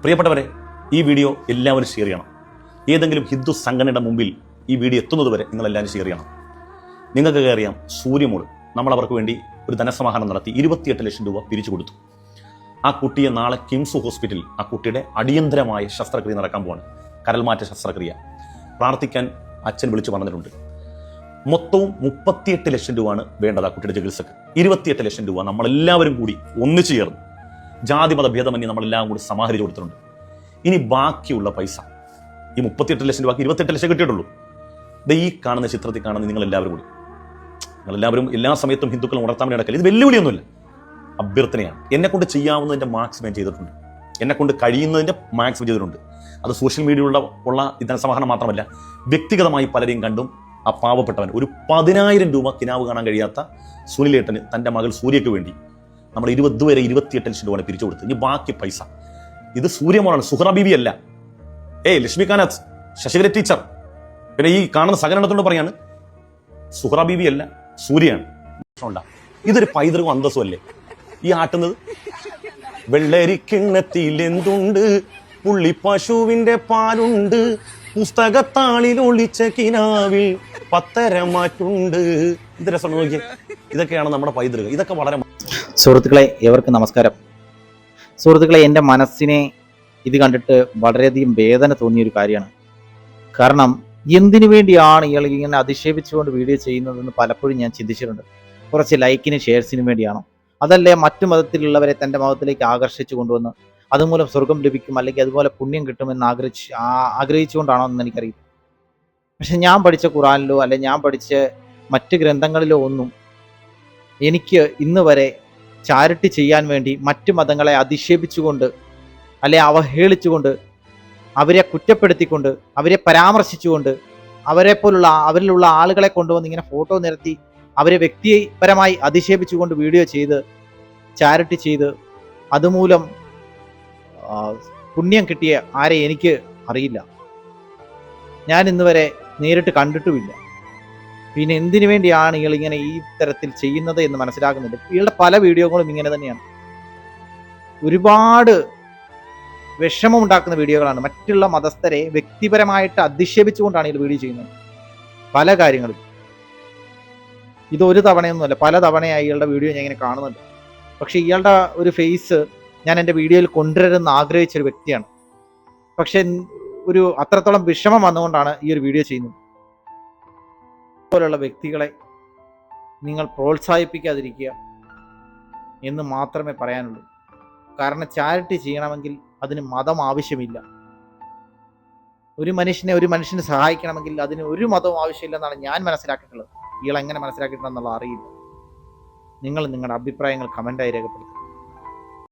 പ്രിയപ്പെട്ടവരെ, ഈ വീഡിയോ എല്ലാവരും ഷെയർ ചെയ്യണം. ഏതെങ്കിലും ഹിന്ദു സംഘടനയുടെ മുമ്പിൽ ഈ വീഡിയോ എത്തുന്നതുവരെ നിങ്ങളെല്ലാവരും ഷെയർ ചെയ്യണം. നിങ്ങൾക്ക് അറിയാം, സൂര്യമോൾ നമ്മൾ അവർക്ക് വേണ്ടി ഒരു ധനസമാഹരണം നടത്തി 28 ലക്ഷം രൂപ പിരിച്ചു കൊടുത്തു. ആ കുട്ടിയെ നാളെ കിംസ് ഹോസ്പിറ്റലിൽ ആ കുട്ടിയുടെ അടിയന്തരമായ ശസ്ത്രക്രിയ നടക്കാൻ പോവാണ്. കരൾമാറ്റ ശസ്ത്രക്രിയ. പ്രാർത്ഥിക്കാൻ അച്ഛൻ വിളിച്ചു പറഞ്ഞിട്ടുണ്ട്. മൊത്തവും 38 ലക്ഷം രൂപയാണ് വേണ്ടത് ആ കുട്ടിയുടെ ചികിത്സക്ക്. 28 ലക്ഷം രൂപ നമ്മളെല്ലാവരും കൂടി ഒന്നിച്ചു ചേർന്ന് ജാതിമത ഭേദമന്യേ നമ്മളെല്ലാം കൂടി സമാഹരിച്ചു കൊടുത്തിട്ടുണ്ട്. ഇനി ബാക്കിയുള്ള പൈസ, ഈ 38 ലക്ഷം രൂപയ്ക്ക് 28 ലക്ഷം കിട്ടിയിട്ടുള്ളൂ. ഈ കാണുന്ന ചിത്രത്തിൽ കാണുന്ന നിങ്ങളെല്ലാവരും കൂടി, നിങ്ങളെല്ലാവരും എല്ലാ സമയത്തും ഹിന്ദുക്കളും ഉണർത്താൻ വേണ്ടി നടക്കില്ല. ഇത് വെല്ലുവിളിയൊന്നുമില്ല, അഭ്യർത്ഥനയാണ്. എന്നെക്കൊണ്ട് ചെയ്യാവുന്നതിൻ്റെ മാക്സിമം ചെയ്തിട്ടുണ്ട്, എന്നെക്കൊണ്ട് കഴിയുന്നതിൻ്റെ മാക്സിമം ചെയ്തിട്ടുണ്ട്. അത് സോഷ്യൽ മീഡിയയിലുള്ള ഈ ധനസമാഹരണം മാത്രമല്ല, വ്യക്തിഗതമായി പലരെയും കണ്ടും ആ പാവപ്പെട്ടവൻ, ഒരു 10,000 രൂപ കിനാവ് കാണാൻ കഴിയാത്ത സുനിലേട്ടന് തൻ്റെ മകൾ സൂര്യയ്ക്ക് വേണ്ടി നമ്മൾ 28 ലക്ഷം രൂപ പിരിച്ചു കൊടുത്തു. ഇനി ബാക്കി പൈസ, ഇത് സൂര്യമോളാണ്, സുഹറ ബീവി അല്ല. ലക്ഷ്മികാനാഥ്, ശശികല ടീച്ചർ, പിന്നെ ഈ കാണുന്ന സഹകരണത്തോട് പറയാണ്, സുഹറ ബീവി അല്ല, സൂര്യയാണ്. ഇതൊരു പൈതൃകം അന്തസ്സും അല്ലേ ഈ ആട്ടുന്നത്? വെള്ളരിക്കിണ്ണത്തിൽ എന്തുണ്ട്, പുള്ളി പശുവിന്റെ പാലുണ്ട്, പുസ്തകത്താളിൽ ഒളിച്ച കിനാവിൽ 10 മാറ്റുണ്ട്. ഇത് രസം നോക്കിയേ. ഇതൊക്കെയാണ് നമ്മുടെ പൈതൃകം. ഇതൊക്കെ വളരെ. സുഹൃത്തുക്കളെ, ഏവർക്കും നമസ്കാരം. സുഹൃത്തുക്കളെ, എൻ്റെ മനസ്സിനെ ഇത് കണ്ടിട്ട് വളരെയധികം വേദന തോന്നിയൊരു കാര്യമാണ്. കാരണം എന്തിനു വേണ്ടിയാണ് ഇയാൾ ഇങ്ങനെ അധിക്ഷേപിച്ചുകൊണ്ട് വീഡിയോ ചെയ്യുന്നതെന്ന് പലപ്പോഴും ഞാൻ ചിന്തിച്ചിട്ടുണ്ട്. കുറച്ച് ലൈക്കിനും ഷെയർസിനും വേണ്ടിയാണോ, അതല്ലേ മറ്റു മതത്തിലുള്ളവരെ തൻ്റെ മതത്തിലേക്ക് ആകർഷിച്ചു കൊണ്ടുവന്ന് അതുമൂലം സ്വർഗം ലഭിക്കും അല്ലെങ്കിൽ അതുപോലെ പുണ്യം കിട്ടുമെന്ന് ആഗ്രഹിച്ചുകൊണ്ടാണോ എന്ന് എനിക്കറിയില്ല. പക്ഷെ ഞാൻ പഠിച്ച ഖുറാനിലോ അല്ലെ ഞാൻ പഠിച്ച മറ്റ് ഗ്രന്ഥങ്ങളിലോ ഒന്നും എനിക്ക് ഇന്ന് വരെ ചാരിറ്റി ചെയ്യാൻ വേണ്ടി മറ്റു മതങ്ങളെ അധിക്ഷേപിച്ചുകൊണ്ട് അല്ലെ അവഹേളിച്ചുകൊണ്ട് അവരെ കുറ്റപ്പെടുത്തിക്കൊണ്ട് അവരെ പരാമർശിച്ചുകൊണ്ട് അവരിലുള്ള ആളുകളെ കൊണ്ടുവന്ന് ഇങ്ങനെ ഫോട്ടോ നിരത്തി അവരെ വ്യക്തിപരമായി അധിക്ഷേപിച്ചുകൊണ്ട് വീഡിയോ ചെയ്ത് ചാരിറ്റി ചെയ്ത് അതുമൂലം പുണ്യം കിട്ടിയ ആരെ എനിക്ക് അറിയില്ല. ഞാൻ ഇന്ന് വരെ നേരിട്ട് കണ്ടിട്ടുമില്ല. പിന്നെ എന്തിനു വേണ്ടിയാണ് ഇയാൾ ഇങ്ങനെ ഈ തരത്തിൽ ചെയ്യുന്നത് എന്ന് മനസ്സിലാക്കുന്നില്ല. ഇയാളുടെ പല വീഡിയോകളും ഇങ്ങനെ തന്നെയാണ്. ഒരുപാട് വിഷമമുണ്ടാക്കുന്ന വീഡിയോകളാണ്. മറ്റുള്ള മതസ്ഥരെ വ്യക്തിപരമായിട്ട് അധിക്ഷേപിച്ചുകൊണ്ടാണ് ഇയാൾ വീഡിയോ ചെയ്യുന്നത് പല കാര്യങ്ങളും. ഇതൊരു തവണയൊന്നുമല്ല, പല തവണയായി ഇയാളുടെ വീഡിയോ ഞാൻ ഇങ്ങനെ കാണുന്നുണ്ട്. പക്ഷെ ഇയാളുടെ ഒരു ഫേസ് ഞാൻ എൻ്റെ വീഡിയോയിൽ കൊണ്ടുവരുമെന്ന് ആഗ്രഹിച്ചൊരു വ്യക്തിയാണ്. പക്ഷെ ഒരു അത്രത്തോളം വിഷമം വന്നുകൊണ്ടാണ് ഈ ഒരു വീഡിയോ ചെയ്യുന്നത്. പോലുള്ള വ്യക്തികളെ നിങ്ങൾ പ്രോത്സാഹിപ്പിക്കാതിരിക്കുക എന്ന് മാത്രമേ പറയാനുള്ളൂ. കാരണം ചാരിറ്റി ചെയ്യണമെങ്കിൽ അതിന് മതം ആവശ്യമില്ല. ഒരു മനുഷ്യനെ സഹായിക്കണമെങ്കിൽ അതിന് ഒരു മതവും ആവശ്യമില്ലെന്നാണ് ഞാൻ മനസ്സിലാക്കിയിട്ടുള്ളത്. ഇയാൾ എങ്ങനെ മനസ്സിലാക്കിയിട്ടുണ്ടെന്നുള്ള അറിയില്ല. നിങ്ങൾ നിങ്ങളുടെ അഭിപ്രായങ്ങൾ കമൻ്റായി രേഖപ്പെടുത്തുക.